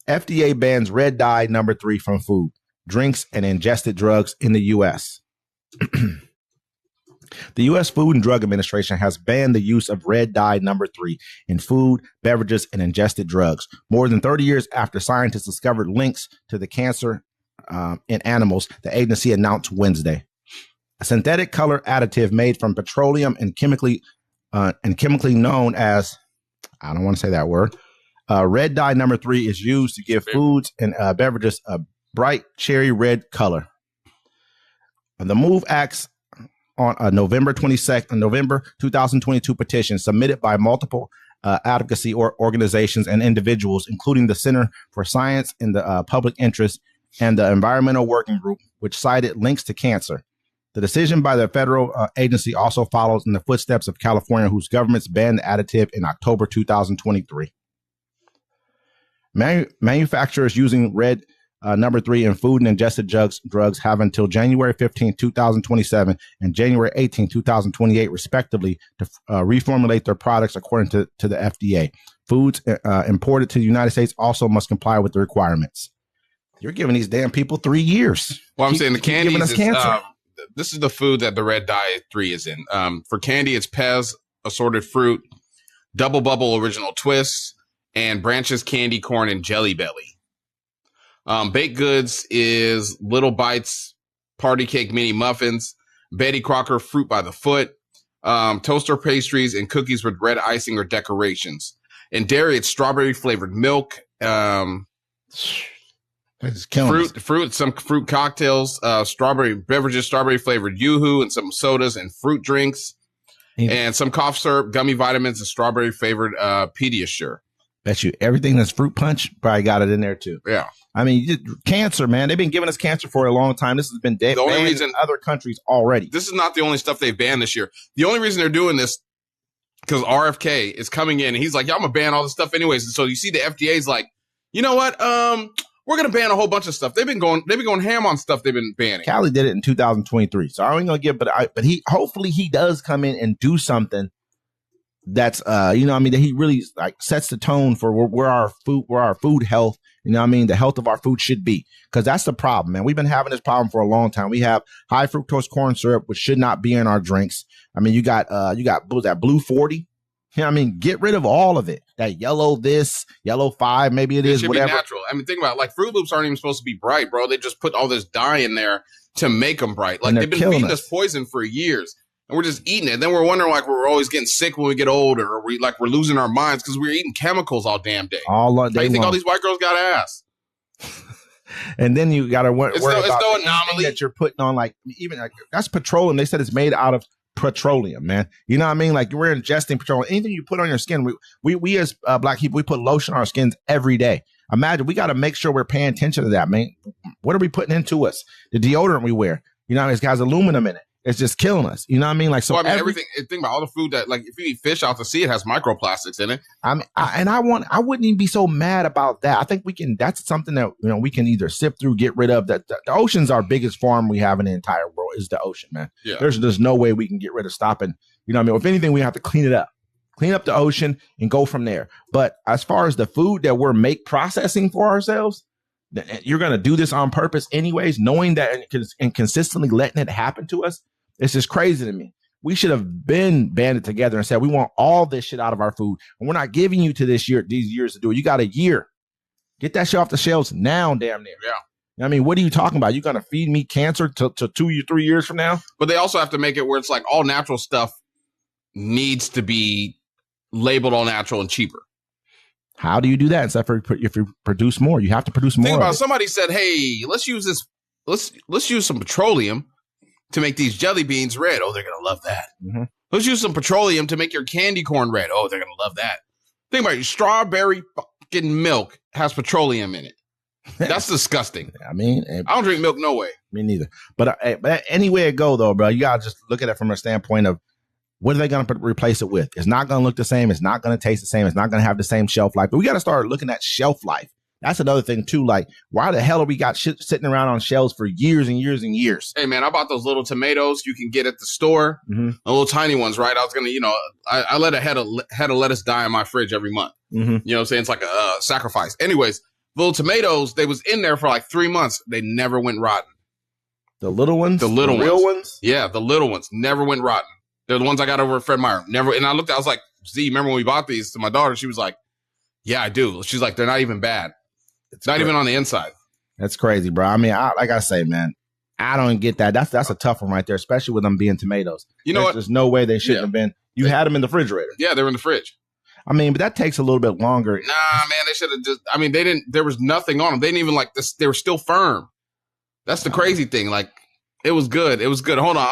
FDA bans red dye number 3 from food, drinks, and ingested drugs in the U.S. The U.S. Food and Drug Administration has banned the use of red dye number 3 in food, beverages, and ingested drugs, more than 30 years after scientists discovered links to the cancer in animals, the agency announced Wednesday. A synthetic color additive made from petroleum and chemically known as, I don't want to say that word, red dye number 3 is used to give foods and beverages a bright cherry red color. The move acts on a November 2022 petition submitted by multiple advocacy organizations and individuals, including the Center for Science in the Public Interest and the Environmental Working Group, which cited links to cancer. The decision by the federal agency also follows in the footsteps of California, whose governments banned the additive in October 2023. Manufacturers using red number 3 in food and ingested drugs have until January 15, 2027 and January 18, 2028, respectively, to reformulate their products according to the FDA. Foods imported to the United States also must comply with the requirements. You're giving these damn people 3 years. Well, I'm saying the candy is cancer. This is the food that the red dye 3 is in. For candy, it's Pez, assorted fruit, Double Bubble original twists, and Branches candy corn and Jelly Belly. Baked goods is Little Bites, Party Cake mini muffins, Betty Crocker fruit by the foot, toaster pastries, and cookies with red icing or decorations. In dairy, it's strawberry flavored milk, fruit, some fruit cocktails, strawberry beverages, strawberry flavored Yoo-hoo, and some sodas and fruit drinks, and some cough syrup, gummy vitamins, and strawberry flavored Pediasure. Bet you everything that's fruit punch probably got it in there too. Yeah. I mean, cancer, man. They've been giving us cancer for a long time. This has been banned in other countries already. This is not the only stuff they've banned this year. The only reason they're doing this because RFK is coming in and he's like, "Yeah, I'm gonna ban all this stuff anyways." And so you see the FDA's like, "You know what? We're gonna ban a whole bunch of stuff." They've been going ham on stuff they've been banning. Cali did it in 2023, so I ain't gonna give, but he hopefully he does come in and do something that's that he really like sets the tone for where our food health, the health of our food should be, because that's the problem, man. We've been having this problem for a long time. We have high fructose corn syrup, which should not be in our drinks. I mean, you got that blue 40. Get rid of all of it. That yellow 5, maybe it is whatever. Be natural. I mean, think about it. Like Fruit Loops aren't even supposed to be bright, bro. They just put all this dye in there to make them bright. Like they've been feeding us poison for years. And we're just eating it. Then we're wondering like we're always getting sick when we get older, or we're losing our minds because we're eating chemicals all damn day. All day. How you think all these white girls got ass? And then you got to worry about no anomaly that you're putting on, that's petroleum. They said it's made out of petroleum, man. You know what I mean? Like we're ingesting petroleum. Anything you put on your skin, we as black people, we put lotion on our skins every day. Imagine, we got to make sure we're paying attention to that, man. What are we putting into us? The deodorant we wear, it has aluminum in it. It's just killing us. You know what I mean? Like, so everything. Think about all the food that, like, if you eat fish out to sea, it has microplastics in it. I wouldn't even be so mad about that. I think that's something that, we can either sift through, get rid of. That the ocean's our biggest farm we have in the entire world is the ocean, man. Yeah. There's no way we can get rid of stopping. If anything, we have to clean it up. Clean up the ocean and go from there. But as far as the food that we're processing for ourselves, you're going to do this on purpose anyways, knowing that and consistently letting it happen to us. It's just crazy to me. We should have been banded together and said, we want all this shit out of our food. And we're not giving you these years to do it. You got a year. Get that shit off the shelves now, damn near. Yeah. What are you talking about? You going to feed me cancer to 2 3 years from now? But they also have to make it where it's like all natural stuff needs to be labeled all natural and cheaper. How do you do that? Except for if you produce more, you have to produce more. Think about somebody said, "Hey, let's use this. Let's use some petroleum to make these jelly beans red." Oh, they're gonna love that. Mm-hmm. Let's use some petroleum to make your candy corn red. Oh, they're gonna love that. Think about it. Strawberry fucking milk has petroleum in it. That's disgusting. I don't drink milk no way. Me neither. But any way it go though, bro, you gotta just look at it from a standpoint of what are they going to replace it with? It's not going to look the same. It's not going to taste the same. It's not going to have the same shelf life. But we got to start looking at shelf life. That's another thing too. Like, why the hell have we got shit sitting around on shelves for years and years and years? Hey man, I bought those little tomatoes you can get at the store, the little tiny ones, right? I was gonna, I let a head of lettuce die in my fridge every month. You know what I'm saying? It's like a sacrifice. Anyways, little tomatoes, they was in there for like 3 months. They never went rotten. The little ones, the real ones, yeah, the little ones never went rotten. They're the ones I got over at Fred Meyer. Never. And I looked, I was like, Z, remember when we bought these to my daughter? She was like, yeah, I do. She's like, they're not even bad. It's not even on the inside. That's crazy, bro. I mean, like I say, man, I don't get that. That's a tough one right there, especially with them being tomatoes. You know what? There's no way they shouldn't have been. You had them in the refrigerator. Yeah, they were in the fridge. I mean, but that takes a little bit longer. Nah, man, they should have just, I mean, they didn't, there was nothing on them. They didn't even like this. They were still firm. That's the crazy thing. Like, it was good. It was good. Hold on.